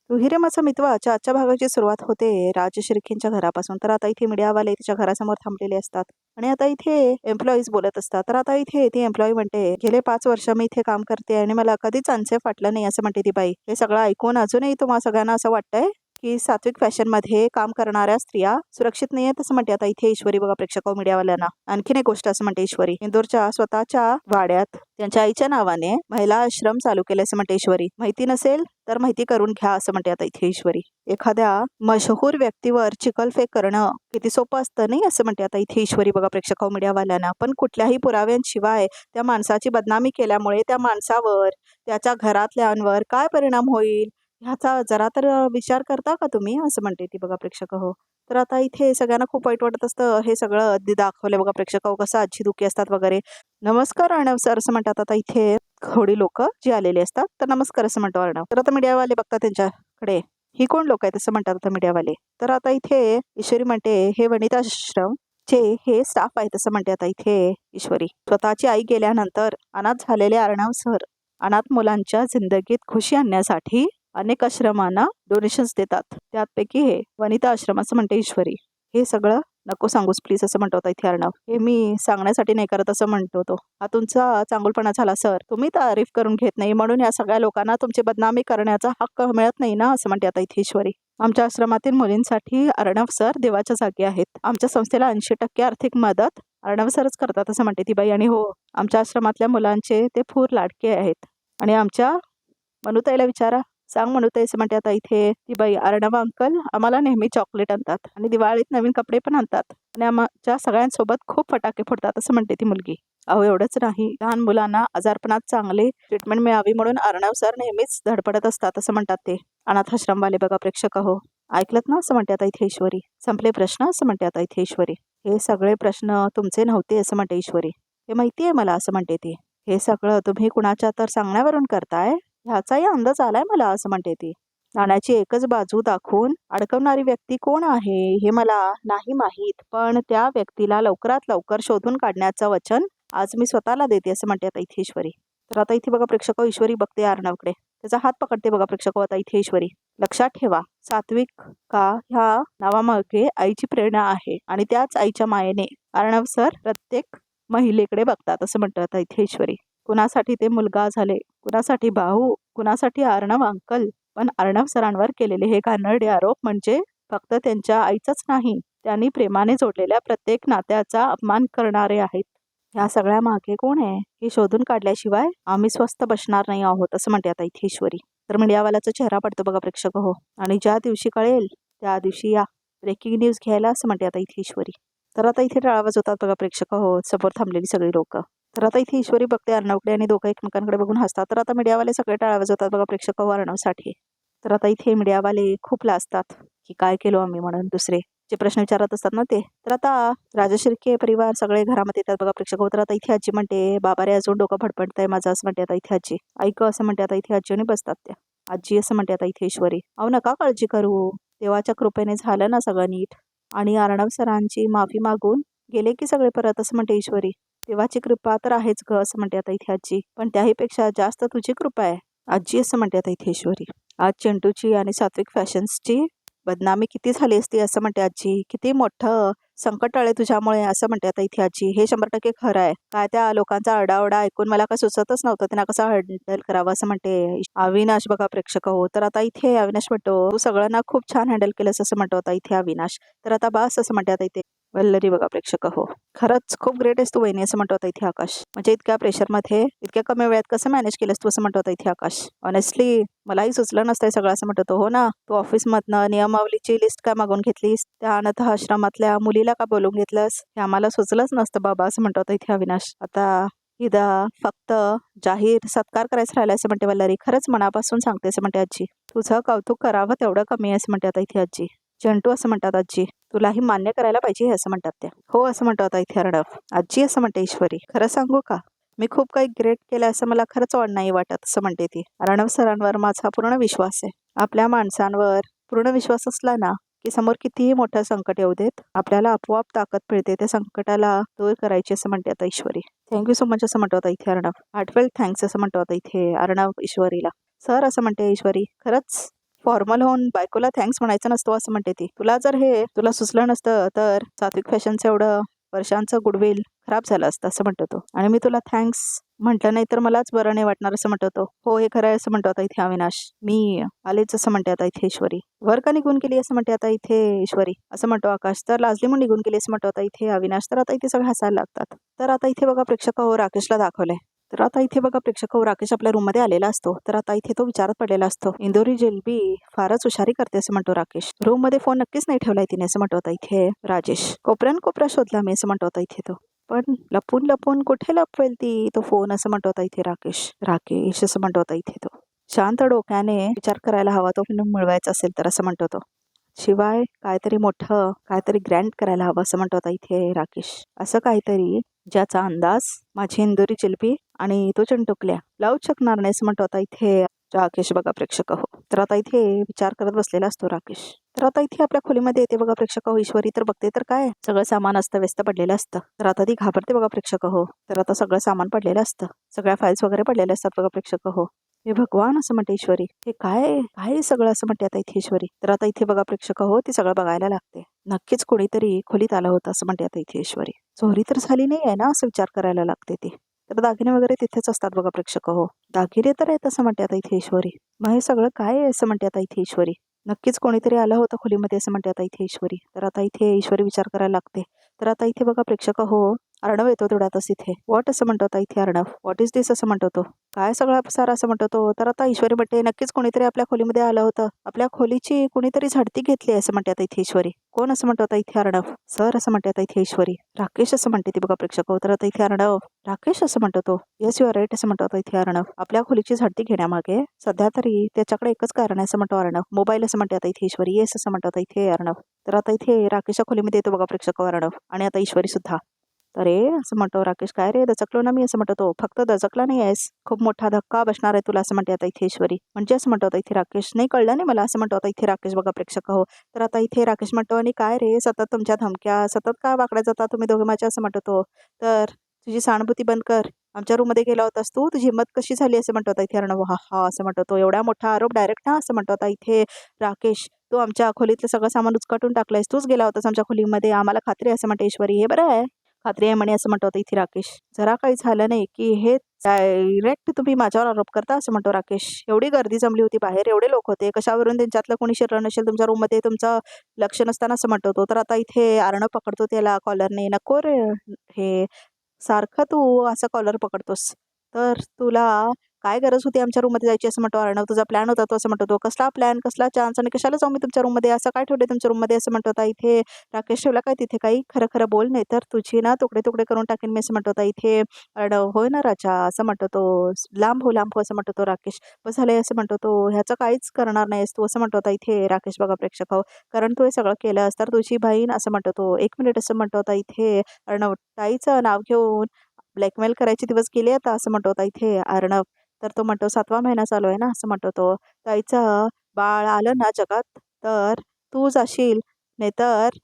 दुहिरेमाचा मितवाच्या आजच्या भागाची सुरुवात होते राजशिर्केंच्या घरापासून. तर आता इथे मीडियावाले तिच्या घरासमोर थांबलेले असतात आणि आता इथे एम्प्लॉईज बोलत असतात. तर आता इथे ती एम्प्लॉई म्हणते, गेले 5 वर्ष मी इथे काम करते आणि मला कधीच अनसेफ वाटलं नाही, असं म्हणते ती बाई. हे सगळं ऐकून अजूनही तुम्हा सगळ्यांना असं वाटतंय की सात्विक फॅशन मध्ये काम करणाऱ्या स्त्रिया सुरक्षित नाहीये, तसं म्हणते आता इथे ईश्वरी. बघा प्रेक्षक मीडियावाल्यांना आणखीन एक गोष्ट असं म्हणते ईश्वरी, इंदोरच्या स्वतःच्या वाड्यात त्यांच्या आईच्या नावाने महिला आश्रम चालू केले, असं म्हणते ईश्वरी. माहिती नसेल तर माहिती करून घ्या, असं म्हणते आता इथे ईश्वरी. एखाद्या मशहूर व्यक्तीवर चिखलफेक करणं किती सोपं असतं नाही, असं म्हणते आता इथे ईश्वरी. बघा प्रेक्षक मीडियावाल्यांना, पण कुठल्याही पुराव्यांशिवाय त्या माणसाची बदनामी केल्यामुळे त्या माणसावर, त्याच्या घरातल्यांवर काय परिणाम होईल ह्याचा जरा तर विचार करता का तुम्ही, असं म्हणते ती. बघा प्रेक्षक हो. तर आता इथे सगळ्यांना खूप वाईट वाटत असतं. हे सगळं दाखवलं बघा प्रेक्षक कसं आजी दुखी असतात वगैरे. नमस्कार अर्णव सर, असं म्हणतात आता इथे थोडी लोक जी आलेली असतात. तर नमस्कार असं म्हणतो अर्णव. तर आता मीडियावाले बघतात त्यांच्याकडे, ही कोण लोक आहेत असं म्हणतात आता मीडियावाले. तर आता इथे ईश्वरी म्हणते, हे वनिताश्रम चे हे स्टाफ आहेत, असं म्हणते आता इथे ईश्वरी. स्वतःची आई गेल्यानंतर अनाथ झालेले अर्णव सर अनाथ मुलांच्या जिंदगीत खुशी आणण्यासाठी अनेक आश्रमांना डोनेशन्स देतात, त्यापैकी हे वनिता आश्रम, असं म्हणते ईश्वरी. हे सगळं नको सांगूस प्लीज, असं म्हणतो होता इथे अर्णव. हे मी सांगण्यासाठी नाही करत, असं म्हणतो तो. हा तुमचा चांगुलपणा झाला सर, तुम्ही तारीफ करून घेत नाही म्हणून या सगळ्या लोकांना तुमची बदनामी करण्याचा हक्क मिळत नाही ना, असं म्हणते आता इथे ईश्वरी. आमच्या आश्रमातील मुलींसाठी अर्णव सर देवाच्या जागी आहेत. आमच्या संस्थेला 80% आर्थिक मदत अर्णव सरच करतात, असं म्हणते ती बाई. आणि हो, आमच्या आश्रमातल्या मुलांचे ते फूर लाडके आहेत. आणि आमच्या मनुताईला विचारा, सांग म्हणून असं म्हणते आता इथे ती बाई. अर्णव अंकल आम्हाला नेहमी चॉकलेट आणतात आणि दिवाळीत नवीन कपडे पण आणतात आणि आमच्या सगळ्यांसोबत खूप फटाके फोडतात, असं म्हणते ती मुलगी. अहो एवढंच नाही, लहान मुलांना आजारपणात चांगले ट्रीटमेंट मिळावी म्हणून अर्णव सर नेहमीच धडपडत असतात, असं म्हणतात ते अनाथाश्रमवाले. बघा प्रेक्षक हो, ऐकलत ना, असं म्हणते आता इथे ईश्वरी. संपले प्रश्न, असं म्हणते आता इथे ईश्वरी. हे सगळे प्रश्न तुमचे नव्हते, असं म्हणते ईश्वरी. हे माहिती आहे मला, असं म्हणते ती. हे सगळं तुम्ही कुणाच्या तर सांगण्यावरून करताय ह्याचाही अंदाज आलाय मला, असं म्हणते ती. नाण्याची एकच बाजू दाखवून अडकवणारी व्यक्ती कोण आहे हे मला नाही माहीत, पण त्या व्यक्तीला लवकरात लवकर शोधून काढण्याचं वचन आज मी स्वतःला देते, असं म्हणते आता इथे ईश्वरी. तर आता इथे बघा प्रेक्षक ईश्वरी बघते अर्णवकडे, त्याचा हात पकडते. बघा प्रेक्षक आता इथे ईश्वरी. लक्षात ठेवा, सात्विक का ह्या नावामागे आईची प्रेरणा आहे आणि त्याच आईच्या मायेने अर्णव सर प्रत्येक महिलेकडे बघतात, असं म्हणतात आता इथे ईश्वरी. कुणासाठी ते मुलगा झाले, कुणासाठी भाऊ, कुणासाठी अर्णव अंकल, पण अर्णव सरांवर केलेले हे घाणेरडे आरोप म्हणजे फक्त त्यांच्या आईचाच नाही, त्यांनी प्रेमाने जोडलेल्या प्रत्येक नात्याचा अपमान करणारे आहेत. ह्या सगळ्या मागे कोण आहे हे शोधून काढल्याशिवाय आम्ही स्वस्थ बसणार नाही आहोत, असं म्हणते आता इथे ईश्वरी. तर मीडियावाल्याचा चेहरा पडतो बघा प्रेक्षक हो, आणि ज्या दिवशी कळेल त्या दिवशी या ब्रेकिंग न्यूज घ्यायला, असं म्हणते आता इथे ईश्वरी. तर आता इथे टाळावाज होतात बघा प्रेक्षक हो, समोर थांबलेली सगळी लोक. तर आता इथे ईश्वरी बघते अर्णवकडे आणि दोघं एकमेकांकडे बघून हसतात. तर आता मीडियावाले सगळे टाळावाज होतात बघा प्रेक्षक हो अर्णवसाठी. तर आता इथे मीडियावाले खूप लाजतात की काय केलो आम्ही म्हणून, दुसरे जे प्रश्न विचारत असतात ना ते. तर आता राजशिर्के परिवार सगळे घरामध्ये येतात बघा प्रेक्षक हो. तर आता इथे आजी म्हणते, बाबा रे अजून डोकं फडफडतंय माझं, असं म्हणते आता इथे आजी. ऐक, असं म्हणते आता इथे आजी आणि बसतात त्या. आजी असं म्हणते आता इथे ईश्वरी, अहो नका काळजी करू, देवाच्या कृपेने झालं ना सगळं नीट, आणि अर्णव सरांची माफी मागून गेले की सगळे परत, असं म्हणते ईश्वरी. देवाची कृपा तर आहेच ग, असं म्हणते आता इथे आजी, पण त्याही पेक्षा जास्त तुझी कृपा आहे आजी, असं म्हणते आता इथे ईश्वरी. आज चिंटूची आणि सात्विक फॅशन्सची बदनामी किती झाली असती, असं म्हणते आजी. किती मोठं संकट आले तुझ्यामुळे, असं म्हणते आता इथे आजी. हे 100% खरं आहे. काय त्या लोकांचा आरडाओरडा ऐकून मला काय सुचतच नव्हतं त्यांना कसं हँडल करावं, असं म्हणते अविनाश. बघा प्रेक्षक हो. तर आता इथे अविनाश म्हणतो, तू सगळ्यांना खूप छान हँडल केलंस, असं म्हणतो आता इथे अविनाश. तर आता बस, असं म्हणते आता इथे वल्लरी. बघा प्रेक्षक हो, खरंच खूप ग्रेट आहेस तू वहिनी, असं म्हणतो आता इथे आकाश. म्हणजे इतक्या प्रेशरमध्ये इतक्या कमी वेळात कसं मॅनेज केलंस तू, असं म्हणतो आता इथे आकाश. ऑनेस्टली मलाही सुचलं नसतंय सगळं, असं म्हणतो. हो ना, तू ऑफिसमधनं नियमावलीची लिस्ट काय मागून घेतलीस, त्या अनाथ आश्रमातल्या मुलीला का बोलून घेतलंस, हे आम्हाला सुचलंच नसतं बाबा, असं म्हणतो आता इथे अविनाश. आता इदा फक्त जाहीर सत्कार करायचं राहिला, असं म्हणते वल्लरी. खरंच मनापासून सांगते, असं म्हणते आजी. तुझं कौतुक करावं तेवढं कमी आहे, असं म्हणते आता इथे आजी. चंटू, असं म्हणतात आजी, तुलाही मान्य करायला पाहिजे, असं म्हणतात त्या. हो, असं म्हणतो आता इथे अर्णव. आजी, असं म्हणते ईश्वरी. खरं सांगू का, मी खूप काही ग्रेट केलं असं मला खरंच नाही वाटत, असं म्हणते ती. अर्णव सरांवर माझा पूर्ण विश्वास आहे. आपल्या माणसांवर पूर्ण विश्वास असला ना की समोर कितीही मोठं संकट येऊ देत, आपल्याला आपोआप ताकद मिळते त्या संकटाला दूर करायची, असं म्हणते आता ईश्वरी. थँक्यू सो मच, असं म्हणतो आता इथे अर्णव. हार्टफेल थँक्स, असं म्हणतो आता इथे अर्णव ईश्वरीला. सर, असं म्हणते ईश्वरी, खरंच फॉर्मल होऊन बायकोला थँक्स म्हणायचं नसतो असं म्हणते ती. तुला सुचलं नसतं तर सात्विक फॅशनचं एवढं वर्षांचं गुडविल खराब झालं असतं असं म्हणतो तो. आणि मी तुला थँक्स म्हटलं नाही तर मलाच बरं नाही वाटणार असं म्हणतो तो. हो हे खरं आहे असं म्हणतो आता इथे अविनाश. मी आलेच असं म्हणते आता इथे ईश्वरी. वर का निघून गेली असं म्हणते आता इथे ईश्वरी. असं म्हणतो आकाश. तर लाजली म्हणून निघून गेली असं म्हणतो आता इथे अविनाश. तर आता इथे सगळे हसायला लागतात. तर आता इथे बघा प्रेक्षक राकेशला दाखवलंय. तर आता इथे बघा प्रेक्षक राकेश आपल्या रूममध्ये आलेला असतो. तर आता इथे तो विचारत पडलेला असतो. इंदोरी जिलबी फारच हुशारी करते असं म्हणतो राकेश. रूम मध्ये फोन नक्कीच नाही ठेवलाय तिने असं म्हणतो आता इथे राजेश. कोपऱ्या शोधला मी असं म्हणतो आता इथे तो. पण लपून लपून कुठे लपवेल ती तो फोन असं म्हणतो आता इथे राकेश असं म्हणतो आता इथे तो. शांत डोक्याने विचार करायला हवा तो मिळवायचा असेल तर असं म्हणतो तो. शिवाय काहीतरी मोठं काहीतरी ग्रँड करायला हवं असं म्हणतो आता इथे राकेश. असं काहीतरी ज्याचा अंदाज माझी इंदोरी जिलबी आणि तो चंटुकल्या लावूच शकणार नाही असं म्हणतो आता इथे राकेश बघा प्रेक्षक हो. तर आता इथे विचार करत बसलेला असतो राकेश. तर आता इथे आपल्या खोलीमध्ये येते बघा प्रेक्षक हो ईश्वरी. तर बघते तर काय सगळं सामान व्यस्त पडलेलं असतं. तर आता ती घाबरते बघा प्रेक्षक हो. तर आता सगळं सामान पडलेलं असतं. सगळ्या फाईल्स वगैरे पडलेल्या असतात बघा प्रेक्षक हो. हे भगवान असं म्हणते ईश्वरी. हे काय सगळं असं म्हणते आता इथे ईश्वरी. तर आता इथे बघा प्रेक्षक हो ती सगळं बघायला लागते. नक्कीच कोणीतरी खोलीत आलं होतं असं म्हणते आता इथे ईश्वरी. चोरी तर झाली नाही आहे ना असं विचार करायला लागते ती. तर दागिने वगैरे तिथेच असतात बघा प्रेक्षक हो. दागिने तर आहेत असं म्हणते आता इथे ईश्वरी. मग हे सगळं काय आहे असं म्हणते आता इथे ईश्वरी. नक्कीच कोणीतरी आलं होतं खोलीमध्ये असं म्हणते आता इथे ईश्वरी. तर आता इथे ईश्वरी विचार करायला लागते. तर आता इथे बघा प्रेक्षक हो अर्णव येतो तेवढ्यातच इथे. व्हॉट असं म्हणतो आता इथे अर्णव. व्हॉट इज दिस असं म्हणतो तो. काय सगळा पसारा असं म्हणतो तो. तर आता ईश्वरी म्हणते नक्कीच कोणीतरी आपल्या खोलीमध्ये आलं होतं. आपल्या खोलीची कुणीतरी झडती घेतली असं म्हणते आता इथे ईश्वरी. कोण असं म्हणतो आता इथे अर्णव. सर असं म्हणते आता इथे ईश्वरी. राकेश असं म्हणते ती बघा प्रेक्षक हो. तर आता इथे अर्णव. राकेश असं म्हणतो तो. येस यू आर राईट असं म्हणतो आता इथे अर्णव. आपल्या खोलीची झडती घेण्यामागे सध्या तरी त्याच्याकडे एकच कारण आहे असं म्हणतो अर्णव. मोबाईल असं म्हणते आता इथे ईश्वरी. येस असं म्हणतो आता इथे अर्णव. तर आता इथे राकेशच्या खोलीमध्ये येतो बघा प्रेक्षक अर्णव. आणि आता ईश्वरी सुद्धा. अरे असं म्हणतो राकेश. काय रे दचकलो ना मी असं म्हणतो तो. फक्त दचकला नाही आहेस खूप मोठा धक्का बसणार आहे तुला असं म्हणते आता इथे ईश्वरी. म्हणजे असं म्हणतो आता इथे राकेश. नाही कळलं नाही मला असं म्हणतो आता इथे राकेश बघा प्रेक्षक हो. तर आता इथे राकेश म्हणतो आणि काय रे सतत तुमच्या धमक्या सतत काय वाकड्या जाता तुम्ही दोघे माझ्या असं म्हणतो तो. तर तुझी सहानुभूती बंद कर. आमच्या रूममध्ये गेला होतास तू. तुझी हिंमत कशी झाली असं म्हणतो आता इथे अर्णव. हा हा असं म्हणतो तो. एवढा मोठा आरोप डायरेक्ट ना असं म्हणतो आता इथे राकेश. तू आमच्या खोलीतलं सगळं सामान उचकाटून टाकलंयस. तूच गेला होतास आमच्या खोलीमध्ये. आम्हाला खात्री आहे असं म्हणते ईश्वरी. हे बरं आहे खात्री आहे म्हणे असं म्हणतो आता इथे राकेश. जरा काही झालं नाही की हे डायरेक्ट तुम्ही माझ्यावर आरोप करता असं म्हणतो राकेश. एवढी गर्दी जमली होती बाहेर एवढे लोक होते कशावरून त्यांच्यातलं कोणी शिरलं नसेल तुमच्या रूममध्ये तुमचं लक्ष नसताना असं म्हणतो तो. तर आता इथे अर्णव पकडतो त्याला कॉलरने. नको रे हे सारखं तू असं कॉलर पकडतोस. तर तुला काय गरज होती आमच्या रूममध्ये जायची असं म्हणतो अर्णव. तुझा प्लॅन होता तो असं म्हणतो तो. कसला प्लॅन कसला चान्स आणि कशाला जाऊ मी तुमच्या रूममध्ये. असं काय ठेवले तुमच्या रूममध्ये असं म्हणतो आता इथे राकेश. ठेवला काय तिथे काही. खरं खरं बोल नाही तर तुझी ना तुकडे तुकडे करून टाकेन मी असं म्हणतो आता इथे अर्णव. होय ना राजा असं म्हणतो तो. लांब हो असं म्हणतो तो राकेश. बस झालंय असं म्हणतो तो. ह्याचं काहीच करणार नाहीस तू असं म्हणतो आता इथे राकेश बघा प्रेक्षक हो. कारण तू हे सगळं केलंस तर तुझी बहीण असं म्हणतो तो. एक मिनिट असं म्हणतो आता इथे अर्णव. ताईचं नाव घेऊन ब्लॅकमेल करायचे दिवस गेले आता असं म्हणतो आता इथे अर्णव. तर तो म्हणतो 7वा महिना चालू आहे ना असं म्हणतो तो. ताईचं बाळ आलं ना जगात तर तू जाशील नाहीतर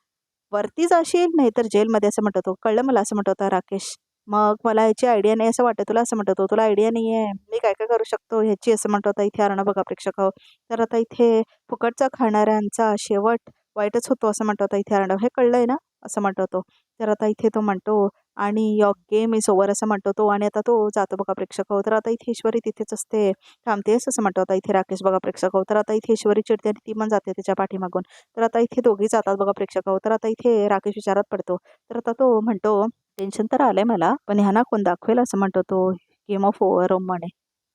वरती जाशील नाहीतर जेलमध्ये असं म्हणतो तो. कळलं मला असं म्हणतो होता राकेश. मग मला ह्याची आयडिया नाही असं वाटतं तुला असं म्हणतो तो. तुला आयडिया नाही आहे मी काय काय करू शकतो ह्याची असं म्हणतो आता इथे अर्णव बघा प्रेक्षक हो. तर आता इथे फुकटचा खाणाऱ्यांचा शेवट वाईटच होतो असं म्हणतो आता इथे अर्णव. हे कळलंय ना असं म्हणतो तो. तर आता इथे तो म्हणतो आणि युअर गेम इज ओव्हर असं म्हणतो तो. आणि आता तो जातो बघा प्रेक्षक हो. तर आता इथे ईश्वरी तिथेच असते. थांबतेस असं म्हणतो आता इथे राकेश बघा प्रेक्षक हो. तर आता इथे ईश्वरी चिडते आणि ती पण जाते त्याच्या पाठीमागून. तर आता इथे दोघी जातात बघा प्रेक्षक हो. तर आता इथे राकेश विचारात पडतो. तर आता तो म्हणतो टेन्शन तर आलंय मला पण ह्यांना कोण दाखवेल असं म्हणतो तो. गेम ऑफ ओव्हर म्हणे.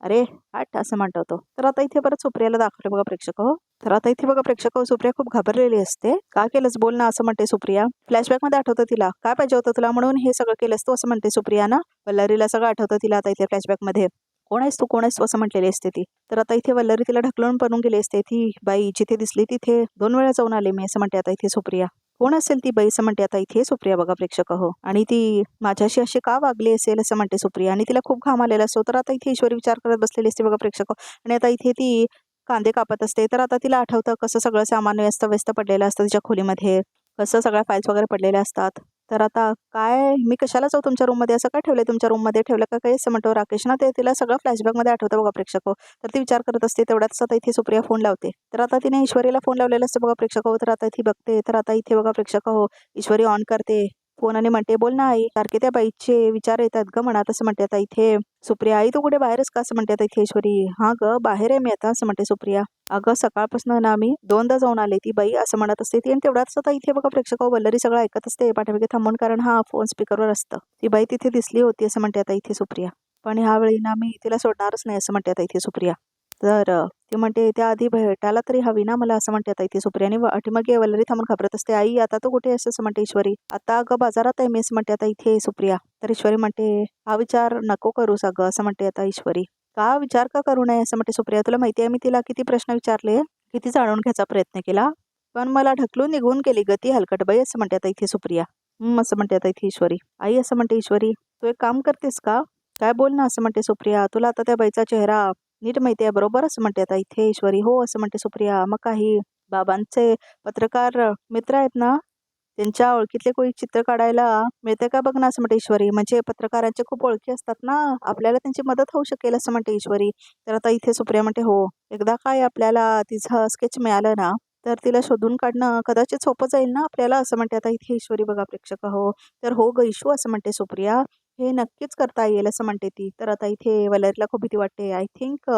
अरे हट असं म्हणतो तो. तर आता इथे परत सुप्रियाला दाखवले बघा प्रेक्षक हो. तर आता इथे बघा प्रेक्षक हो सुप्रिया खूप घाबरलेली असते. काय केलंस बोल ना असं म्हणते सुप्रिया. फ्लॅशबॅक मध्ये आठवतं तिला काय पाहिजे होतं तुला म्हणून हे सगळं केलंस तू असं म्हणते सुप्रिया ना. वल्लरीला सगळं आठवतं तिला आता इथे फ्लॅशबॅक मध्ये. कोण आहेस तू असं म्हटलेली असते ती. तर आता इथे वल्लरी तिला ढकलून पळून गेली असते. ती बाई जिथे दिसली तिथे 2 वेळा जाऊन आले मी असं म्हणते आता इथे सुप्रिया. कोण असेल ती बाई असं म्हणते आता इथे सुप्रिया बघा प्रेक्षक हो. आणि ती माझ्याशी अशी का वागली असेल असं म्हणते सुप्रिया. आणि तिला खूप घाम आलेला असतो. तर आता इथे ईश्वरी विचार करत बसलेली असते बघा प्रेक्षक हो. आणि आता इथे ती कांदे कापत असते. तर आता तिला आठवतं कसं सगळं सामान व्यस्त पडलेलं असतं तिच्या खोलीमध्ये. कसं सगळ्या फाईल्स वगैरे पडलेल्या असतात. तर आता काय मी कशाला जाऊ तुमच्या रूममध्ये, असं काय ठेवलंय तुमच्या रूममध्ये, ठेवलं का काही असं म्हणतो राकेश ना. ते तिला सगळं फ्लॅशबॅकमध्ये आठवतं बघा प्रेक्षक हो. तर ती विचार करत असते तेवढ्याच आता इथे सुप्रिया फोन लावते. तर आता तिने ईश्वरीला फोन लावलेला असते बघा प्रेक्षक हो. तर आता ती बघते, तर आता इथे बघा प्रेक्षक हो, ईश्वरी ऑन करते फोन आणि म्हणते, बोल ना आई. सारखे त्या बाईचे विचार येतात ग मनात, असं म्हणते आता इथे सुप्रिया. आई तू कुठे बाहेरच का, असं म्हणते आता इथे ईश्वरी. हा ग बाहेर आहे मी आता, असं म्हणते सुप्रिया. अगं सकाळपासून ना मी 2दा जाऊन आले, ती बाई असं म्हणत असते ती. आणि तेवढ्याच आता इथे बघा प्रेक्षक वल्लरी सगळं ऐकत असते पाठीमागे थांबून, कारण हा फोन स्पीकरवर असतं. ती बाई तिथे दिसली होती असं म्हणते आता इथे सुप्रिया. पण ह्यावेळी ना मी तिला सोडणारच नाही असं म्हणते आता इथे सुप्रिया. तर ती म्हणते त्याआधी भेटायला तरी हवी ना मला, असं म्हणते आता इथे सुप्रिया. आणि पाठीमागे वल्लरी थांबून घाबरत असते, आई आता तू कुठे आहेस, असं म्हणते ईश्वरी. आता अगं बाजारात आहे मी, असं म्हणते आता इथे सुप्रिया. तर ईश्वरी म्हणते हा विचार नको करूस अगं, असं म्हणते आता ईश्वरी. का विचार का करू नये, असं म्हणते सुप्रिया. तुला माहिती आहे मी तिला किती प्रश्न विचारले, किती जाणून घ्यायचा प्रयत्न केला, पण मला ढकलून निघून गेली गती हलकटबाई, असं म्हणते आता इथे सुप्रिया. असं म्हणते आता इथे ईश्वरी. आई असं म्हणते ईश्वरी, तू एक काम करतेस का, काय बोल ना, असं म्हणते सुप्रिया. तुला आता त्या बाईचा चेहरा नीट माहिती आहे बरोबर, असं म्हणते आता इथे ईश्वरी. हो असं म्हणते सुप्रिया. मग काही बाबांचे पत्रकार मित्र आहेत ना, त्यांच्या ओळखीतले कोणी चित्र काढायला मिळते का बघ ना, असं म्हणते ईश्वरी. म्हणजे पत्रकारांचे खूप ओळखी असतात ना, आपल्याला त्यांची मदत होऊ शकेल, असं म्हणते ईश्वरी. तर आता इथे सुप्रिया म्हणते हो, एकदा काय आपल्याला तिचं स्केच मिळालं ना, तर तिला शोधून काढणं कदाचित सोपं जाईल ना आपल्याला, असं म्हणते आता इथे ईश्वरी बघा प्रेक्षक हो. तर हो ग इशू, असं म्हणते सुप्रिया, हे नक्कीच करता येईल, असं म्हणते ती. तर आता इथे वलरीला खूप भीती वाटते. आय थिंक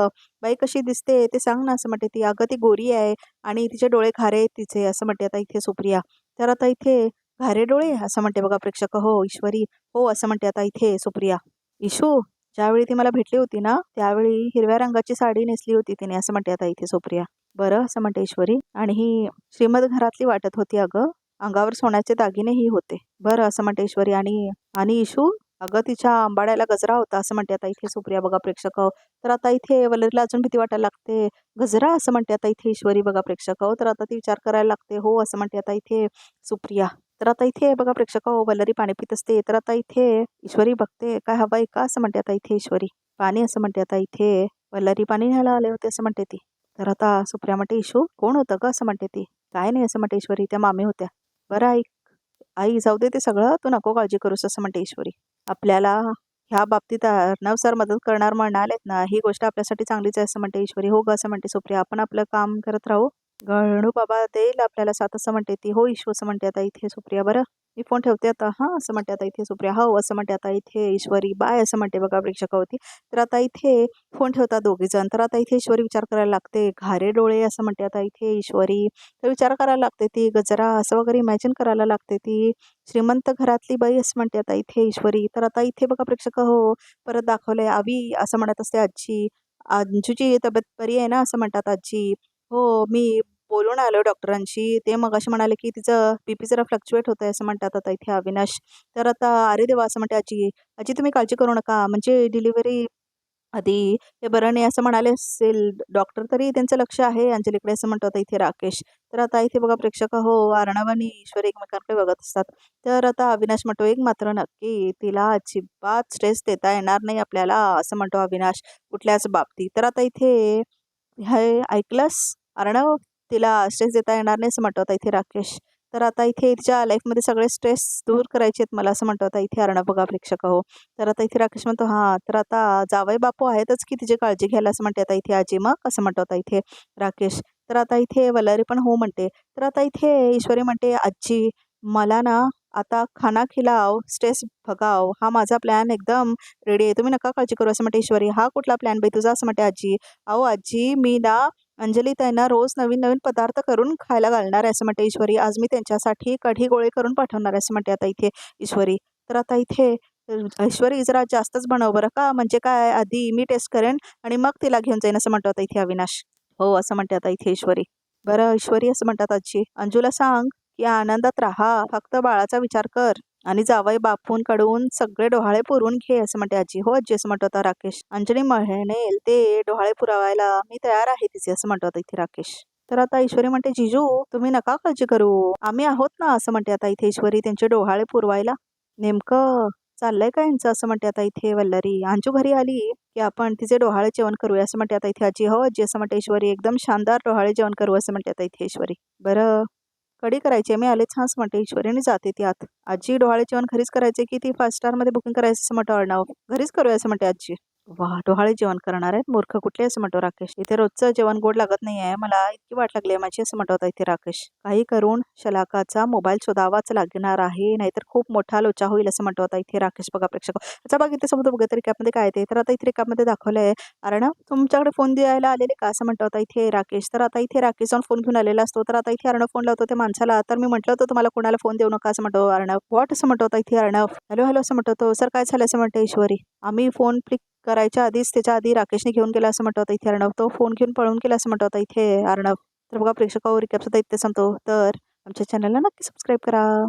बाई कशी दिसते ते सांग ना, असं म्हणते ती. अगं ती गोरी आहे आणि तिचे डोळे खारे आहेत तिचे, असं म्हणते आता इथे सुप्रिया. तर आता इथे घारे डोळे, असं म्हणते बघा प्रेक्षक हो ईश्वरी. हो असं म्हणते आता इथे सुप्रिया. इशू, ज्यावेळी ती मला भेटली होती ना, त्यावेळी हिरव्या रंगाची साडी नेसली होती तिने, असं म्हणते आता इथे सुप्रिया. बरं असं म्हणते ईश्वरी. आणि ही श्रीमद घरातली वाटत होती अगं, अंगावर सोन्याचे दागिनेही होते. बरं असं म्हणते ईश्वरी. आणि आणि इशू, अगं तिच्या आंबाड्याला गजरा होता, असं म्हणते आता इथे सुप्रिया बघा प्रेक्षक हो. तर आता इथे वल्लरीला अजून भीती वाटायला लागते. गजरा, असं म्हणते आता इथे ईश्वरी बघा प्रेक्षक हो. तर आता ती विचार करायला लागते. हो असं म्हणते आता इथे सुप्रिया. तर आता इथे बघा प्रेक्षक हो, वल्लरी पाणी पित असते. तर आता इथे ईश्वरी बघते, काय हवंय का, असं म्हणते आता इथे ईश्वरी. पाणी, असं म्हणते आता इथे वल्लरी. पाणी न्यायला आले होते, असं म्हणते ती. तर आता सुप्रिया म्हणते इशू कोण होतं का, असं म्हणते ती. काय नाही, असं म्हणते ईश्वरी, त्या मामी होत्या. बरं आई, आई जाऊ दे ते सगळं, तू नको काळजी करूस, असं म्हणते ईश्वरी. आपल्याला ह्या बाबतीत अर्णव सर मदत करणार म्हणालेत ना, ही गोष्ट आपल्यासाठी चांगलीच आहे, असं म्हणते ईश्वरी. हो ग असं म्हणते सुप्रिया, आपण आपलं काम करत राहू, गणू बाबा देईल आपल्याला साथ, असं म्हणते ती. हो इशू, असं म्हणते आता इथे सुप्रिया. बरं मी फोन ठेवते आता, हां असं म्हणते आता इथे सुप्रिया. हो असं म्हणते आता इथे ईश्वरी. बाय, असं म्हणते बघा प्रेक्षक होती. तर आता इथे फोन ठेवतात दोघीजण. तर आता इथे ईश्वरी विचार करायला लागते, घारे डोळे, असं म्हणते आता इथे ईश्वरी. तर विचार करायला लागते ती, गजरा असं वगैरे इमॅजिन करायला लागते ती. श्रीमंत घरातली बाई, असं म्हणते आता इथे ईश्वरी. तर आता इथे बघा प्रेक्षक हो, परत दाखवलंय आवी, असं म्हणत असते आजी. अंजूची तब्येत बरी आहे ना, असं म्हणतात आजी. हो मी बोलून आलो डॉक्टरांशी, ते मगाशी म्हणाले की तिचं बीपी जरा फ्लक्च्युएट होत आहे, असं म्हणतात आता इथे अविनाश. तर आता अरे देवा, असं म्हणते आजी. आजी तुम्ही काळजी करू नका, म्हणजे डिलिव्हरी आधी ते बरं नाही असं म्हणाले असेल डॉक्टर, तरी त्यांचं लक्ष आहे अंजलीकडे, असं म्हणतो आता इथे राकेश. तर आता इथे बघा प्रेक्षक हो, अर्णव आणि ईश्वरी एकमेकांकडे बघत असतात. तर आता अविनाश म्हणतो, एक मात्र नक्की, तिला अजिबात स्ट्रेस देता येणार नाही आपल्याला, असं म्हणतो अविनाश कुठल्याच बाबतीत. तर आता इथे हे ऐकलंस अर्णव, तिला स्ट्रेस देता येणार नाही, असं म्हणतो आता इथे राकेश. तर आता इथे तिच्या लाईफमध्ये सगळे स्ट्रेस दूर करायचे आहेत मला, असं म्हणतो आता इथे अर्णव बघा प्रेक्षक हो. तर आता इथे राकेश म्हणतो हां, तर आता जावई बापू आहेतच की तिची काळजी घ्यायला, असं म्हणते आता इथे आजी. मग असं म्हणतो आता इथे राकेश. तर आता इथे वल्लरी पण हो म्हणते. तर आता इथे ईश्वरी म्हणते, आजी मला ना आता खाना खिलाव, स्ट्रेस भगाव, हा माझा प्लॅन एकदम रेडी आहे, तुम्ही नका काळजी करू, असं म्हणते ईश्वरी. हा कुठला प्लॅन बाई तुझा, असं म्हणते आजी. अहो आजी मी ना अंजली त्यांना रोज नवीन नवीन पदार्थ करून खायला घालणार आहे, असं म्हणते ईश्वरी. आज मी त्यांच्यासाठी कढी गोळे करून पाठवणार आहे, असं म्हणते आता इथे ईश्वरी. तर आता इथे ईश्वरी जरा जास्तच बनव बरं का, म्हणजे काय आधी मी टेस्ट करेन आणि मग तिला घेऊन जाईन, असं म्हणतो आता इथे अविनाश. हो असं म्हणते आता इथे ईश्वरी. बरं ईश्वरी, असं म्हणतात आजी, अंजूला सांग की आनंदात राहा, फक्त बाळाचा विचार कर आणि जावई बापूंकडून सगळे डोहाळे पुरवून घे, असं म्हणते आजी. हो आजी, असं म्हणतो आता राकेश. अंजली म्हणेल ते डोहाळे पुरवायला मी तयार आहे तिचे, असं म्हणतो आता इथे राकेश. तर आता ईश्वरी म्हणते, जिजू तुम्ही नका काळजी करू, आम्ही आहोत ना, असं म्हणते आता इथे ईश्वरी, त्यांचे डोहाळे पुरवायला. नेमकं चाललंय का यांचं, असं म्हणते आता इथे वल्लरी. अंजू घरी आली की आपण तिचे डोहाळे जेवण करूया, असं म्हणते आता इथे आजी. हो आजी, असं म्हणते ईश्वरी, एकदम शानदार डोहाळे जेवण करू, असं म्हणते आता इथे ईश्वरी. बरं कढी करायची आहे, मी आलेच हाच म्हणते ईश्वरी आणि जाते ती आत. आजी डोहाळे जेवण घरीच करायचे की ती 5 स्टारमध्ये बुकिंग करायचं असं म्हणतो अर्णव. घरीच करूया असं म्हणते आजी. वाह! डोहाळे जेवण करणार आहेत, मूर्ख कुठले असं म्हणतो राकेश. इथे रोजचं जेवण गोड लागत नाहीये, मला इतकी वाट लागली आहे माझी असं म्हणत होता इथे राकेश. काही करून शलाकाचा मोबाईल शोधावाच लागणार आहे, नाहीतर खूप मोठा लोचा होईल असं म्हणतो होता इथे राकेश. बघा प्रेक्षक, आता बघ इथे समोर बघा तरी कॅपमध्ये काय ते. तर आता इथे कॅपमध्ये दाखवलंय अर्णव तुमच्याकडे फोन द्यायला आलेले का असं म्हणतो होता इथे राकेश. तर आता इथे राकेश जाऊन फोन घेऊन आलेला असतो. तर आता इथे अर्णव फोन लावतो त्या माणसाला. तर मी म्हटलं होतं तुम्हाला कोणाला फोन देऊ नका असं म्हणतो अर्णव. व्हॉट असं म्हणतो होता इथे अर्णव. हॅलो हॅलो असं म्हणतो तो. सर काय झालं असं म्हणते ईश्वरी. आम्ही फोन क्लिक करायच्या आधीच त्याच्या आधी राकेशने घेऊन गेला असं म्हणतो होता इथे अर्णव. तो फोन घेऊन पळून गेला असं म्हणतो होता इथे अर्णव. तर बघा प्रेक्षकावर रिकॅप सुद्धा इथे संपतो. तर आमच्या चॅनलला नक्की सबस्क्राईब करा.